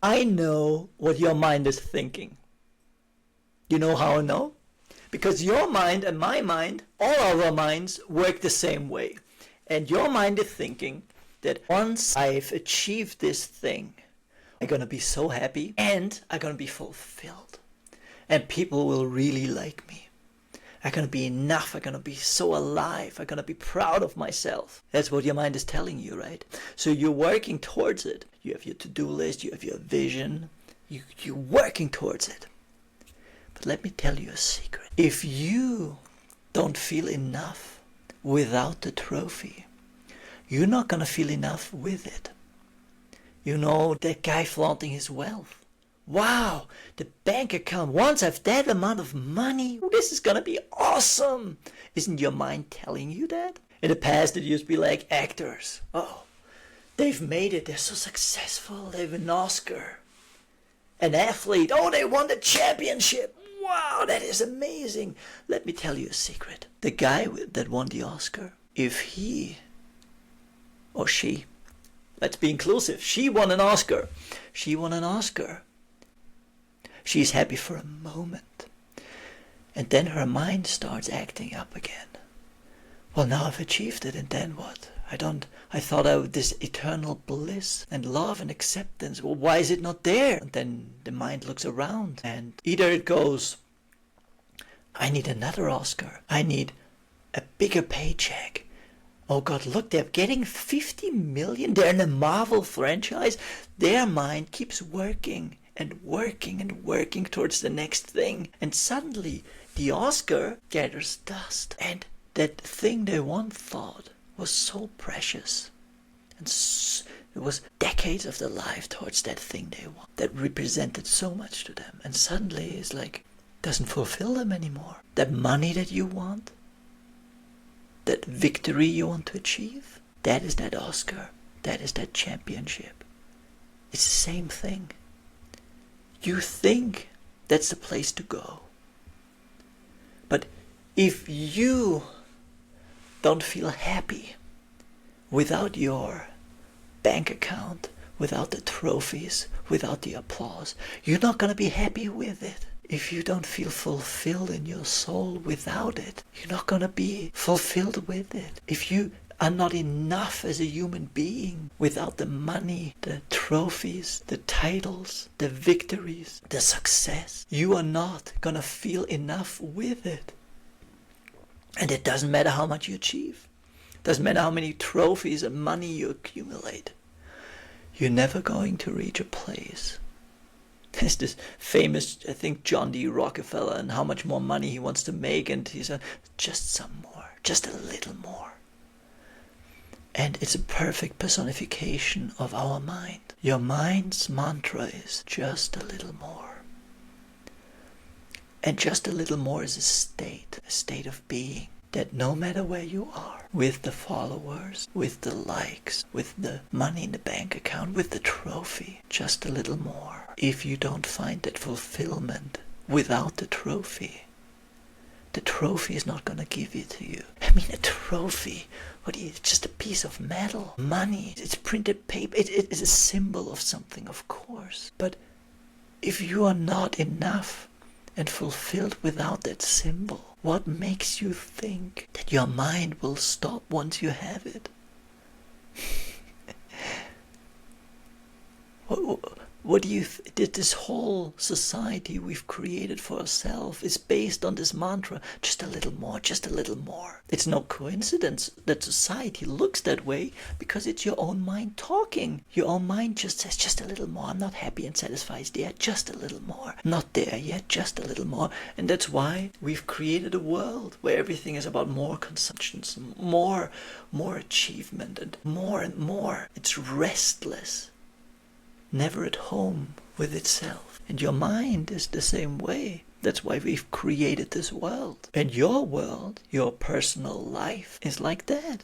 I know what your mind is thinking. You know how I know? Because your mind and my mind, all our minds, work the same way. And your mind is thinking that once I've achieved this thing, I'm gonna be so happy and I'm gonna be fulfilled. And people will really like me. I'm gonna be enough, I'm gonna be so alive, I'm gonna be proud of myself. That's what your mind is telling you, right? So you're working towards it. You have your to-do list, you have your vision, you're working towards it. But let me tell you a secret. If you don't feel enough without the trophy, you're not gonna feel enough with it. You know, that guy flaunting his wealth. Wow, the bank account, once I have that amount of money, this is gonna be awesome. Isn't your mind telling you that? In the past it used to be like actors. Oh, they've made it, they're so successful, they have an Oscar. An athlete, oh, they won the championship. Wow, that is amazing. Let me tell you a secret. The guy that won the Oscar, if he or she, let's be inclusive, she won an Oscar. She won an Oscar. She's happy for a moment. And then her mind starts acting up again. Well, now I've achieved it, and then what? I thought I would this eternal bliss and love and acceptance. Well, why is it not there? And then the mind looks around, and either it goes, I need another Oscar. I need a bigger paycheck. Oh God, look, they're getting 50 million. They're in a Marvel franchise. Their mind keeps working and working and working towards the next thing. And suddenly the Oscar gathers dust. And that thing they once thought was so precious. And it was decades of their life towards that thing they want. That represented so much to them. And suddenly it's like, doesn't fulfill them anymore. That money that you want, that victory you want to achieve, that is that Oscar. That is that championship. It's the same thing. You think that's the place to go. But if you don't feel happy without your bank account, without the trophies, without the applause, you're not going to be happy with it. If you don't feel fulfilled in your soul without it, you're not going to be fulfilled with it. If you are not enough as a human being without the money, the trophies, the titles, the victories, the success, you are not going to feel enough with it. And it doesn't matter how much you achieve. It doesn't matter how many trophies and money you accumulate. You're never going to reach a place. There's this famous, I think, John D. Rockefeller, and how much more money he wants to make, and he said, just some more, just a little more. And it's a perfect personification of our mind. Your mind's mantra is just a little more. And just a little more is a state of being, that no matter where you are, with the followers, with the likes, with the money in the bank account, with the trophy, just a little more. If you don't find that fulfillment without the trophy is not going to give it to you. I mean, a trophy, it's just a piece of metal. Money, it's printed paper, it is a symbol of something, of course. But if you are not enough and fulfilled without that symbol, what makes you think that your mind will stop once you have it? What do you this whole society we've created for ourselves is based on this mantra, just a little more, just a little more. It's no coincidence that society looks that way, because it's your own mind talking. Your own mind just says, just a little more. I'm not happy and satisfied yet, just a little more. Not there yet, just a little more. And that's why we've created a world where everything is about more consumptions, more achievement, and more. It's restless. Never at home with itself. And your mind is the same way. That's why we've created this world. And your world, your personal life, is like that.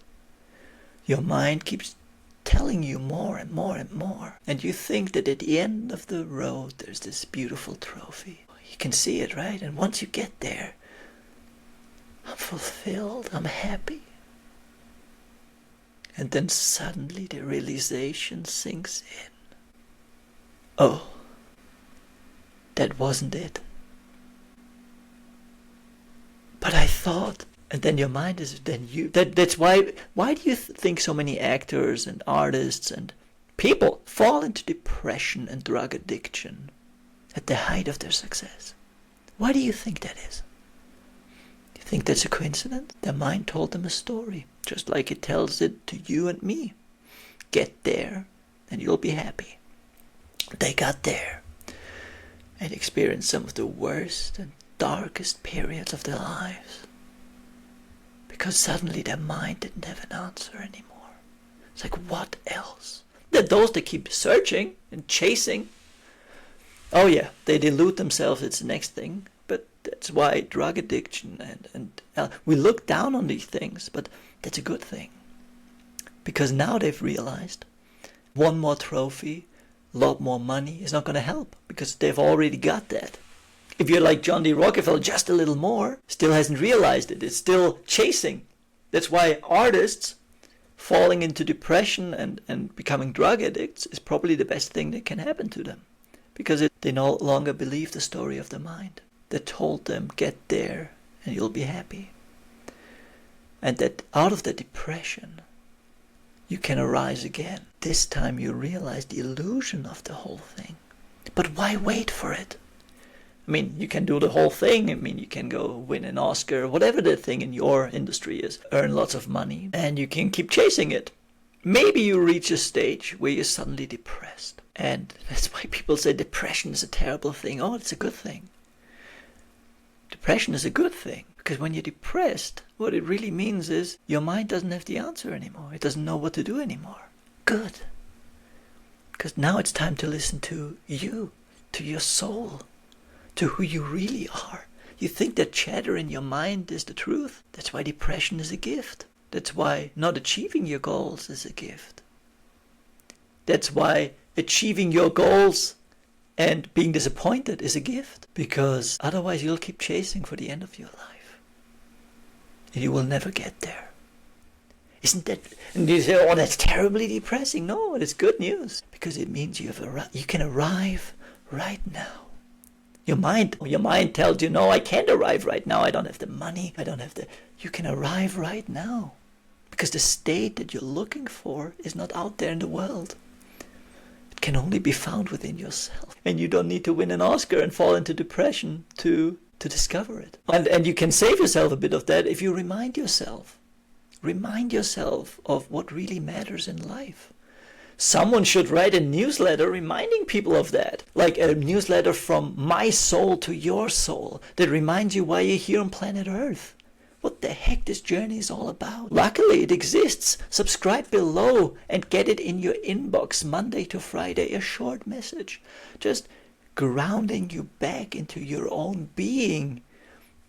Your mind keeps telling you more and more and more. And you think that at the end of the road there's this beautiful trophy. You can see it, right? And once you get there, I'm fulfilled, I'm happy. And then suddenly the realization sinks in. oh, that wasn't it. But I thought, and then your mind is, then you, that's why do you think so many actors and artists and people fall into depression and drug addiction at the height of their success? Why do you think that is? You think that's a coincidence? Their mind told them a story, just like it tells it to you and me. Get there and you'll be happy. They got there and experienced some of the worst and darkest periods of their lives, because suddenly their mind didn't have an answer anymore. It's like, what else? There are those that keep searching and chasing. Oh yeah, they delude themselves it's the next thing, but that's why drug addiction and we look down on these things, but that's a good thing, because now they've realized one more trophy, a lot more money is not going to help, because they've already got that. If you're like John D. Rockefeller, just a little more, still hasn't realized it. It's still chasing. That's why artists falling into depression and becoming drug addicts is probably the best thing that can happen to them. Because they no longer believe the story of the mind that told them, get there and you'll be happy. And that out of the depression, you can arise again. This time you realize the illusion of the whole thing. But why wait for it? I mean, you can do the whole thing. I mean, you can go win an Oscar, whatever the thing in your industry is, earn lots of money, and you can keep chasing it. Maybe you reach a stage where you're suddenly depressed. And that's why people say depression is a terrible thing. Oh, it's a good thing. Depression is a good thing, because when you're depressed, what it really means is your mind doesn't have the answer anymore. It doesn't know what to do anymore. Good. Because now it's time to listen to you, to your soul, to who you really are. You think that chatter in your mind is the truth. That's why depression is a gift. That's why not achieving your goals is a gift. That's why achieving your goals and being disappointed is a gift. Because otherwise you'll keep chasing for the end of your life. And you will never get there. Isn't that? And you say, oh, that's terribly depressing. No, it's good news. Because it means you can arrive right now. Your mind tells you, no, I can't arrive right now. I don't have the money. You can arrive right now. Because the state that you're looking for is not out there in the world. It can only be found within yourself. And you don't need to win an Oscar and fall into depression to discover it. And you can save yourself a bit of that if you remind yourself. Remind yourself of what really matters in life. Someone should write a newsletter reminding people of that. Like a newsletter from my soul to your soul that reminds you why you're here on planet Earth. What the heck this journey is all about. Luckily it exists. Subscribe below and get it in your inbox Monday to Friday. A short message. Just grounding you back into your own being.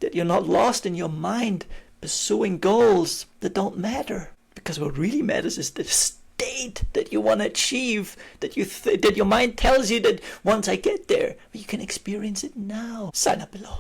That you're not lost in your mind pursuing goals that don't matter. Because what really matters is the state that you want to achieve, that that your mind tells you that once I get there, you can experience it now. Sign up below.